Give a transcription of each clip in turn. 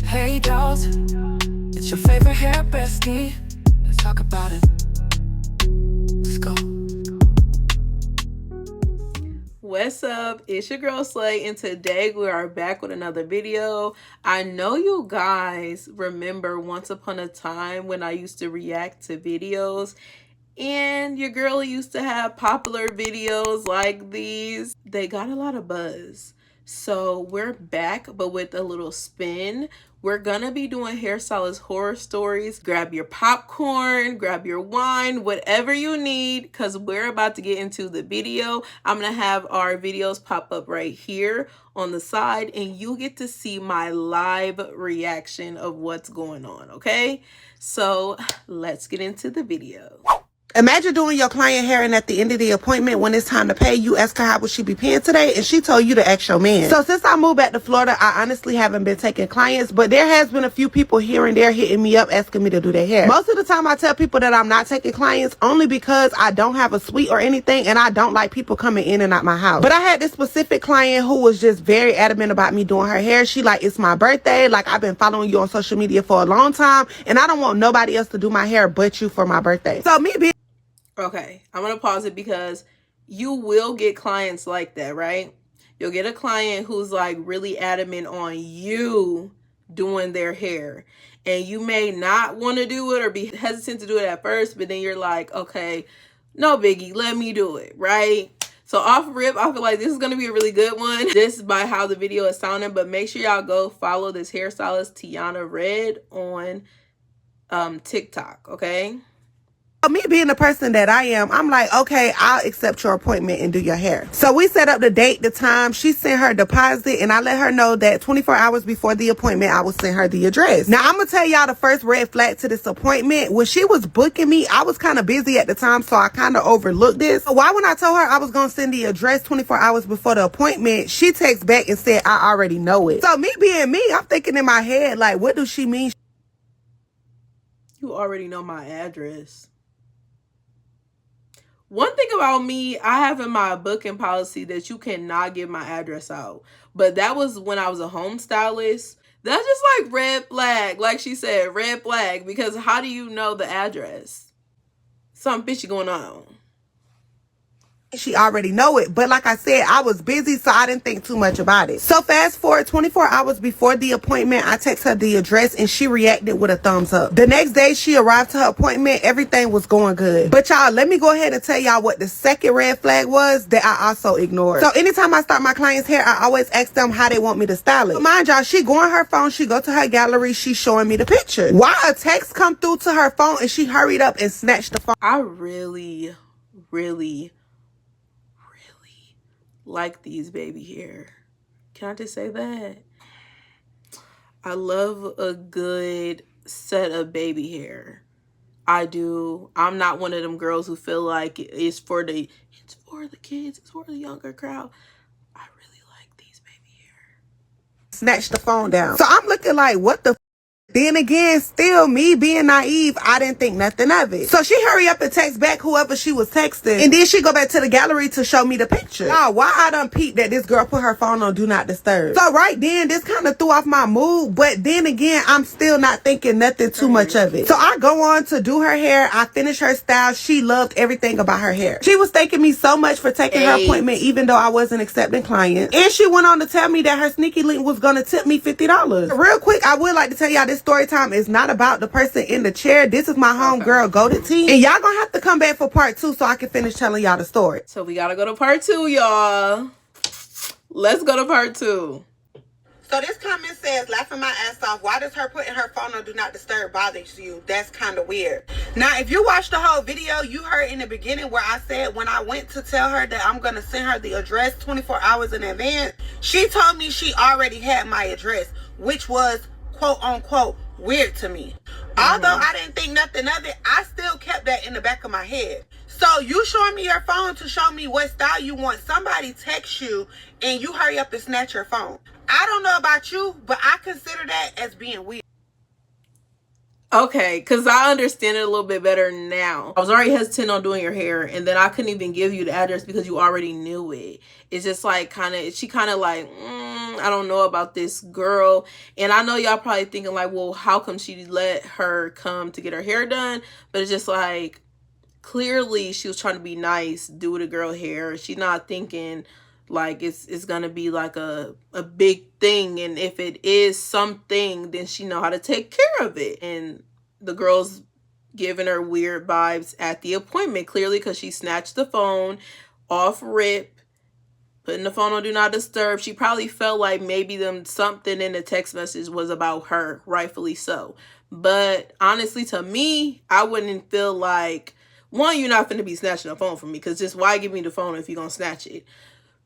Hey dolls, it's your favorite hair bestie. Let's talk about it. Let's go. What's up? It's your girl Slay, and today we are back with another video. I know you guys remember once upon a time when I used to react to videos, and your girl used to have popular videos like these. They got a lot of buzz. So we're back, but with a little spin. We're gonna be doing Hairstylist horror stories. Grab your popcorn, grab your wine, whatever you need, because we're about to get into the video. I'm gonna have our videos pop up right here on the side, and you get to see my live reaction of what's going on, okay? So let's get into the video. Imagine doing your client hair, and at the end of the appointment, when it's time to pay, you ask her how would she be paying today, and she told you to ask your man. So since I moved back to Florida, I honestly haven't been taking clients, but there has been a few people here and there hitting me up asking me to do their hair. Most of the time I tell people that I'm not taking clients only because I don't have a suite or anything, and I don't like people coming in and out my house. But I had this specific client who was just very adamant about me doing her hair. She like, it's my birthday, like I've been following you on social media for a long time, and I don't want nobody else to do my hair but you for my birthday. So me being Okay, I'm going to pause it because you will get clients like that, right? You'll get a client who's like really adamant on you doing their hair. And you may not want to do it or be hesitant to do it at first, but then you're like, okay, no biggie, let me do it, right? So off rip, I feel like this is going to be a really good one. Just by how the video is sounding, but make sure y'all go follow this hairstylist, Tiana Red, on TikTok, okay? Me being the person that I am, I'm like, okay, I'll accept your appointment and do your hair. So we set up the date, the time. She sent her deposit, and I let her know that 24 hours before the appointment, I will send her the address. Now, I'm going to tell y'all the first red flag to this appointment. When she was booking me, I was kind of busy at the time, so I kind of overlooked this. So why when I told her I was going to send the address 24 hours before the appointment, she texted back and said, I already know it. So me being me, I'm thinking in my head, like, what does she mean? You already know my address. One thing about me, I have in my booking policy that you cannot give my address out. But that was when I was a home stylist. That's just like red flag. Like she said, red flag. Because how do you know the address? Something fishy going on. She already know it, but like I said, I was busy, so I didn't think too much about it. So fast forward 24 hours before the appointment, I text her the address, and she reacted with a thumbs up. The next day she arrived to her appointment, everything was going good. But y'all, let me go ahead and tell y'all what the second red flag was that I also ignored. So anytime I start my client's hair, I always ask them how they want me to style it. So mind y'all, she go on her phone, she go to her gallery, she's showing me the picture. Why a text come through to her phone, and she hurried up and snatched the phone. I really like these baby hair. Can I just say that? I love a good set of baby hair. I do. I'm not one of them girls who feel like it's for the kids, it's for the younger crowd. I really like these baby hair. Snatched the phone down. So I'm looking like, what the Then again, still me being naive, I didn't think nothing of it. So she hurry up and text back whoever she was texting, and then she go back to the gallery to show me the picture. Now, why I done peeped that this girl put her phone on do not disturb. So right then, this kind of threw off my mood, but then again, I'm still not thinking nothing too much of it. So I go on to do her hair. I finish her style. She loved everything about her hair. She was thanking me so much for taking her appointment, even though I wasn't accepting clients. And she went on to tell me that her sneaky link was gonna tip me $50. Real quick, I would like to tell y'all this story time is not about the person in the chair. This is my homegirl, Golden Tea. And y'all gonna have to come back for part 2 so I can finish telling y'all the story. So we gotta go to part 2, y'all. Let's go to part 2. So this comment says, laughing my ass off, why does her putting her phone on do not disturb bothers you? That's kind of weird. Now, if you watched the whole video, you heard in the beginning where I said when I went to tell her that I'm going to send her the address 24 hours in advance, she told me she already had my address, which was quote unquote weird to me. Although I didn't think nothing of it, I still kept that in the back of my head. So you showing me your phone to show me what style you want. Somebody texts you and you hurry up and snatch your phone. I don't know about you, but I consider that as being weird. Okay, because I understand it a little bit better now. I was already hesitant on doing your hair, and then I couldn't even give you the address because you already knew it. It's just like she kind of like, I don't know about this girl. And I know y'all probably thinking like, well, how come she let her come to get her hair done? But it's just like, clearly she was trying to be nice, do the girl hair. She's not thinking like it's gonna be like a big thing, and if it is something, then she know how to take care of it. And the girl's giving her weird vibes at the appointment, clearly, because she snatched the phone off rip, putting the phone on do not disturb. She probably felt like maybe something in the text message was about her, rightfully so. But honestly, to me, I wouldn't feel like, one, you're not going to be snatching a phone from me, because just why give me the phone if you're going to snatch it?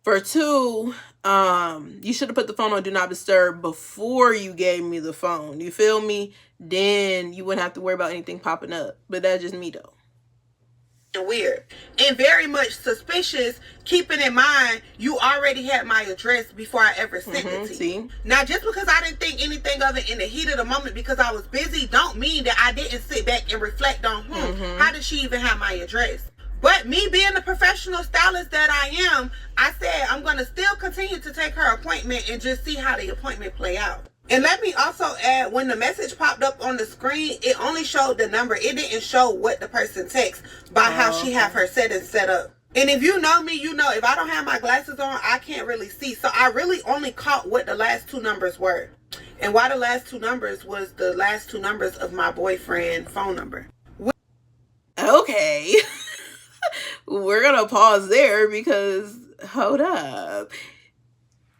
For two, you should have put the phone on do not disturb before you gave me the phone. You feel me? Then you wouldn't have to worry about anything popping up. But that's just me though. Weird and very much suspicious, keeping in mind you already had my address before I ever sent it to you. Now, just because I didn't think anything of it in the heat of the moment because I was busy, don't mean that I didn't sit back and reflect on how did she even have my address. But me being the professional stylist that I am, I said I'm going to still continue to take her appointment and just see how the appointment play out. And let me also add, when the message popped up on the screen, it only showed the number. It didn't show what the person texts by how she have her settings set up. And if you know me, you know if I don't have my glasses on, I can't really see. So I really only caught what the last two numbers were. And why the last two numbers was the last two numbers of my boyfriend's phone number. Okay. We're going to pause there because, hold up.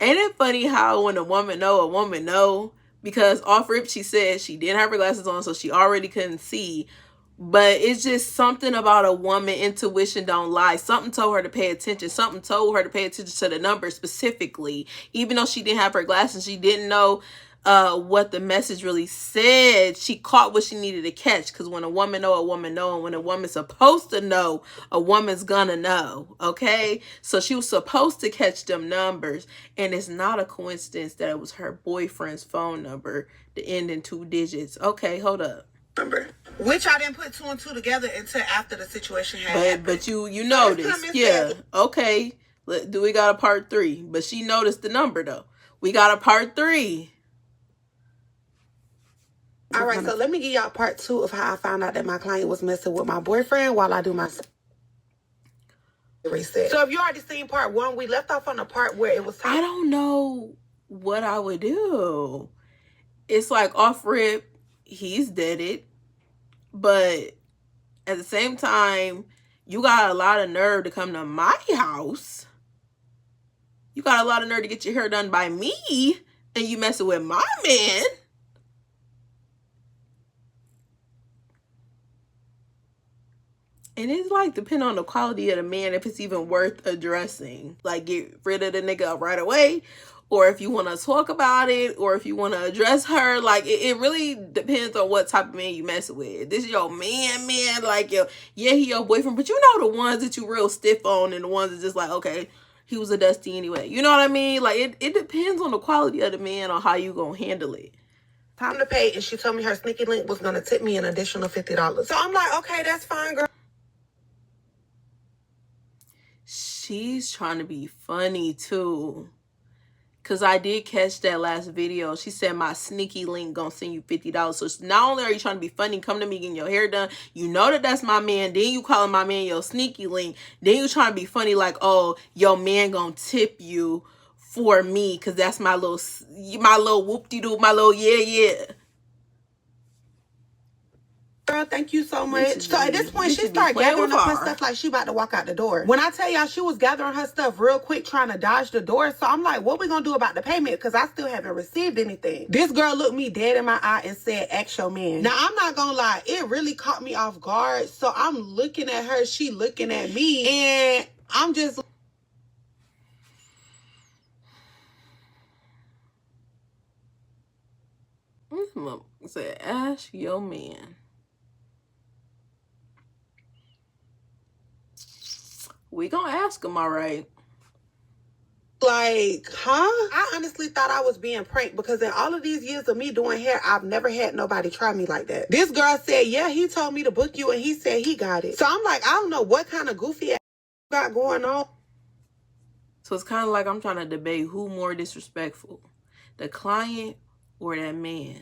Ain't it funny how when a woman know? Because off rip, she said she didn't have her glasses on, so she already couldn't see. But it's just something about a woman, intuition don't lie. Something told her to pay attention. Something told her to pay attention to the number specifically. Even though she didn't have her glasses, she didn't know what the message really said. She caught what she needed to catch, because when a woman know, and when a woman's supposed to know, a woman's gonna know. Okay, so she was supposed to catch them numbers, and it's not a coincidence that it was her boyfriend's phone number, the end in 2 digits. Okay, hold up. Number, which I didn't put 2 and 2 together until after the situation happened. But you noticed, yeah. Okay, do we got a part 3? But she noticed the number though. We got a part 3. All right, so let me give y'all part 2 of how I found out that my client was messing with my boyfriend while I do my reset. So if you already seen part 1, we left off on the part where it was... I don't know what I would do. It's like off rip, he's deaded. But at the same time, you got a lot of nerve to come to my house. You got a lot of nerve to get your hair done by me. And you messing with my man. And it's like, depending on the quality of the man, if it's even worth addressing. Like, get rid of the nigga right away. Or if you want to talk about it. Or if you want to address her. Like, it really depends on what type of man you mess with. This is your man. Like, yeah, he your boyfriend. But you know the ones that you real stiff on. And the ones that just like, okay, he was a dusty anyway. You know what I mean? Like, it depends on the quality of the man on how you gonna handle it. Time to pay. And she told me her sneaky link was going to tip me an additional $50. So I'm like, okay, that's fine, girl. She's trying to be funny too, because I did catch that last video. She said my sneaky link gonna send you $50. So not only are you trying to be funny, come to me getting your hair done, you know that that's my man, then you calling my man your sneaky link, then you trying to be funny like, oh, your man gonna tip you for me because that's my little whoop-de-doo, my little yeah. Girl, thank you so much. So at this point, she started gathering up her stuff like she about to walk out the door. When I tell y'all, she was gathering her stuff real quick, trying to dodge the door. So I'm like, what we gonna do about the payment? Because I still haven't received anything. This girl looked me dead in my eye and said, ask your man. Now, I'm not gonna lie. It really caught me off guard. So I'm looking at her. She looking at me. And I'm just... Say, ask your man. We gonna ask him, all right. Like, huh? I honestly thought I was being pranked because in all of these years of me doing hair, I've never had nobody try me like that. This girl said, yeah, he told me to book you and he said he got it. So I'm like, I don't know what kind of goofy ass got going on. So it's kind of like I'm trying to debate who more disrespectful, the client or that man.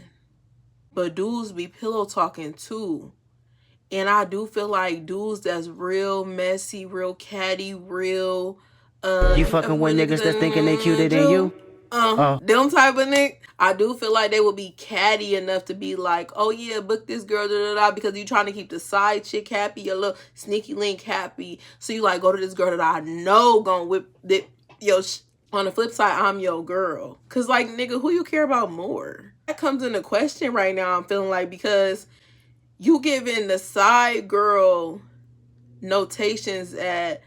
But dudes be pillow talking too. And I do feel like dudes that's real messy, real catty, real You fucking with niggas that's thinking they cuter than you? Them type of niggas, I do feel like they would be catty enough to be like, oh yeah, book this girl, da da da, because you trying to keep the side chick happy, your little sneaky link happy. So you like, go to this girl that I know gonna whip that. Yo, on the flip side, I'm your girl. Cause like, nigga, who you care about more? That comes into question right now, I'm feeling like, because you giving the side girl notations at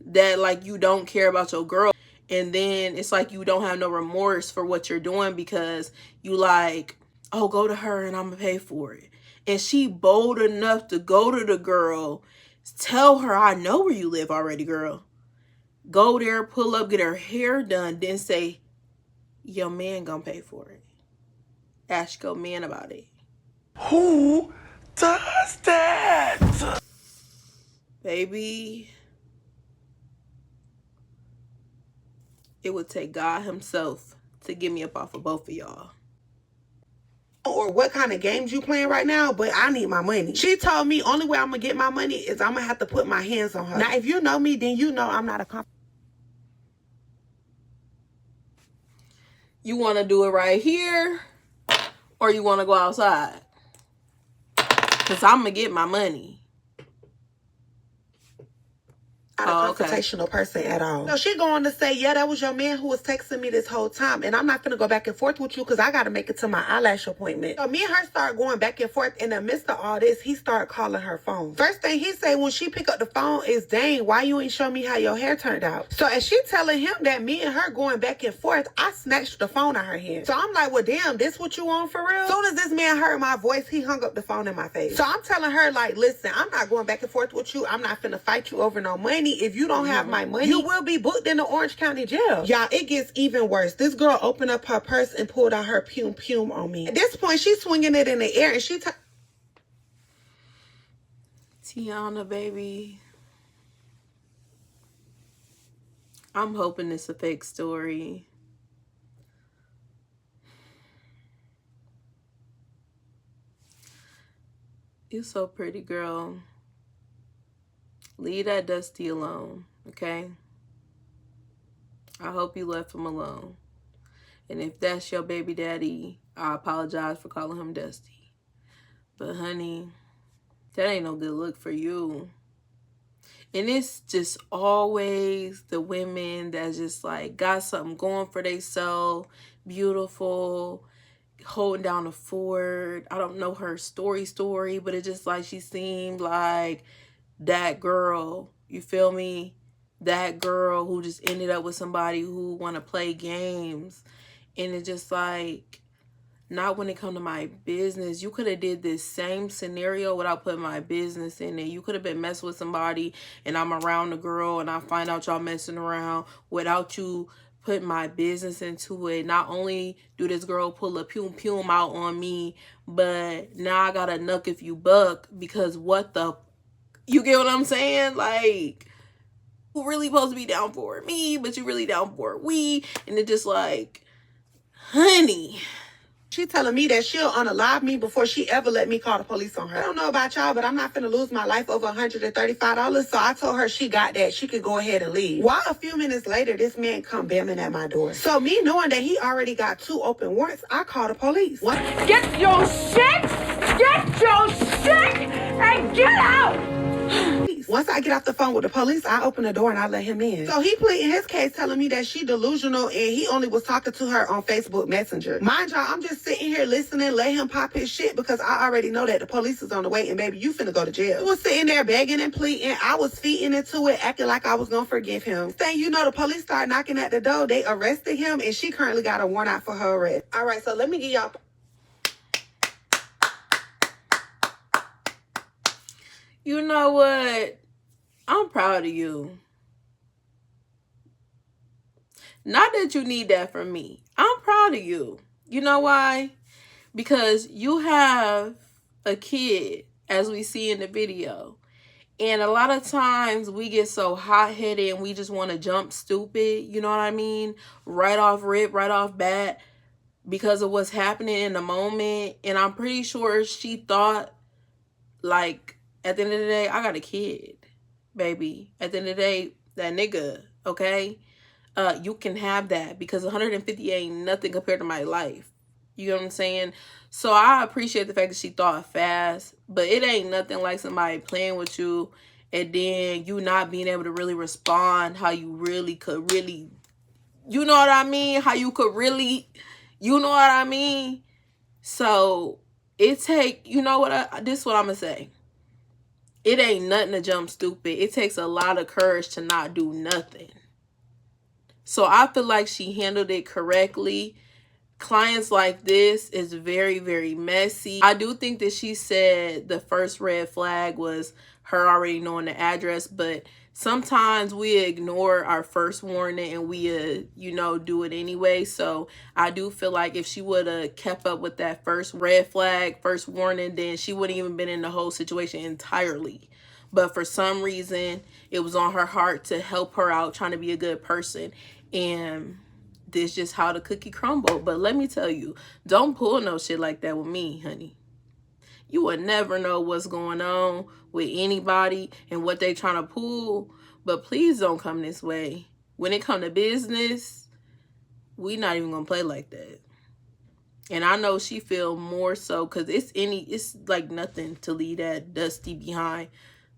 that like you don't care about your girl, and then it's like you don't have no remorse for what you're doing because you like, oh, go to her and I'm gonna pay for it. And she bold enough to go to the girl, tell her, I know where you live already, girl. Go there, pull up, get her hair done, then say, your man gonna pay for it. Ask your man about it. Who does that? Baby, it would take God himself to get me up off of both of y'all. Or what kind of games you playing right now, but I need my money. She told me only way I'm gonna get my money is I'm gonna have to put my hands on her. Now, if you know me, then you know I'm not a You want to do it right here, or you want to go outside? Because I'm going to get my money. not a confrontational person at all. So she going to say, yeah, that was your man who was texting me this whole time, and I'm not going to go back and forth with you because I got to make it to my eyelash appointment. So me and her start going back and forth. In the midst of all this, he started calling her phone. First thing he say when she pick up the phone is, dang, why you ain't show me how your hair turned out? So as she telling him that me and her going back and forth, I snatched the phone out her hand. So I'm like, well, damn, this what you on for real? Soon as this man heard my voice, he hung up the phone in my face. So I'm telling her, like, listen, I'm not going back and forth with you. I'm not finna fight you over no money. If you don't have my money, you will be booked in the Orange County jail. Y'all, it gets even worse. This girl opened up her purse and pulled out her pum on me. At this point, she's swinging it in the air and she Tiana, baby, I'm hoping it's a fake story. You're so pretty, girl. Leave that Dusty alone, okay? I hope you left him alone. And if that's your baby daddy, I apologize for calling him Dusty. But honey, that ain't no good look for you. And it's just always the women that just like got something going for themselves, beautiful, holding down the fort. I don't know her story, but it just like she seemed like that girl, you feel me? That girl who just ended up with somebody who want to play games. And it's just like, not when it come to my business. You could have did this same scenario without putting my business in it. You could have been messing with somebody and I'm around the girl and I find out y'all messing around without you putting my business into it. Not only do this girl pull a pum out on me, but now I got a nuck if you buck, because what the... You get what I'm saying? Like, you really supposed to be down for me, but you really down for we. And it just like, honey. She telling me that she'll unalive me before she ever let me call the police on her. I don't know about y'all, but I'm not finna lose my life over $135. So I told her she got that. She could go ahead and leave. While a few minutes later, this man come bamming at my door. So me knowing that he already got 2 open warrants, I called the police. Get your shit! Get your shit! And get out! Once I get off the phone with the police, I open the door and I let him in. So he pleading his case, telling me that she delusional and he only was talking to her on Facebook Messenger. Mind y'all, I'm just sitting here listening, let him pop his shit because I already know that the police is on the way and baby, you finna go to jail. He was sitting there begging and pleading. I was feeding into it, acting like I was gonna forgive him. Saying, you know, the police started knocking at the door. They arrested him and she currently got a warrant out for her arrest. All right, so let me give y'all... You know what? I'm proud of you. Not that you need that from me. I'm proud of you. You know why? Because you have a kid, as we see in the video. And a lot of times we get so hot-headed and we just want to jump stupid, you know what I mean? Right off rip, right off bat, because of what's happening in the moment. And I'm pretty sure she thought, like, at the end of the day, I got a kid, baby. At the end of the day, that nigga, okay? You can have that, because 150 ain't nothing compared to my life. You know what I'm saying? So I appreciate the fact that she thought fast, but it ain't nothing like somebody playing with you and then you not being able to really respond how you really could really, you know what I mean? How you could really, you know what I mean? So it take, you know what, this is what I'm gonna say. It ain't nothing to jump stupid. It takes a lot of courage to not do nothing. So I feel like she handled it correctly. Clients like this is very, very messy. I do think that she said the first red flag was her already knowing the address, but sometimes we ignore our first warning and we, you know, do it anyway. So I do feel like if she would have kept up with that first red flag, first warning, then she wouldn't even been in the whole situation entirely. But for some reason, it was on her heart to help her out, trying to be a good person. And this just how the cookie crumbled. But let me tell you, don't pull no shit like that with me, honey. You will never know what's going on with anybody and what they trying to pull. But please don't come this way. When it come to business, we not even gonna play like that. And I know she feel more so because it's like nothing to leave that dusty behind.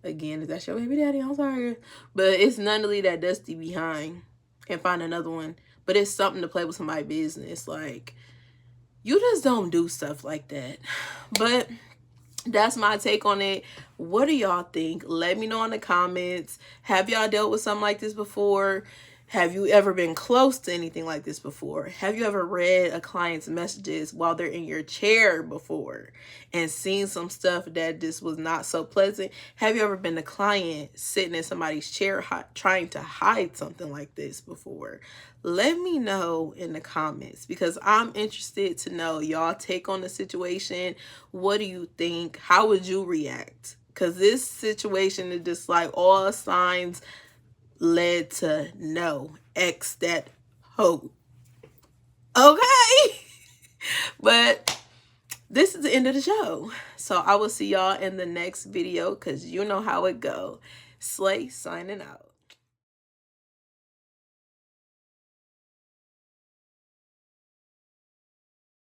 Again, is that your baby daddy? I'm sorry. But it's none to leave that dusty behind and find another one. But it's something to play with somebody's business. Like, you just don't do stuff like that. But that's my take on it. What do y'all think? Let me know in the comments. Have y'all dealt with something like this before? Have you ever been close to anything like this before? Have you ever read a client's messages while they're in your chair before and seen some stuff that just was not so pleasant? Have you ever been a client sitting in somebody's chair trying to hide something like this before? Let me know in the comments, because I'm interested to know y'all take on the situation. What do you think? How would you react? Because this situation is just like all signs led to no. X that hoe. Okay. But this is the end of the show. So I will see y'all in the next video, because you know how it go. Slay signing out.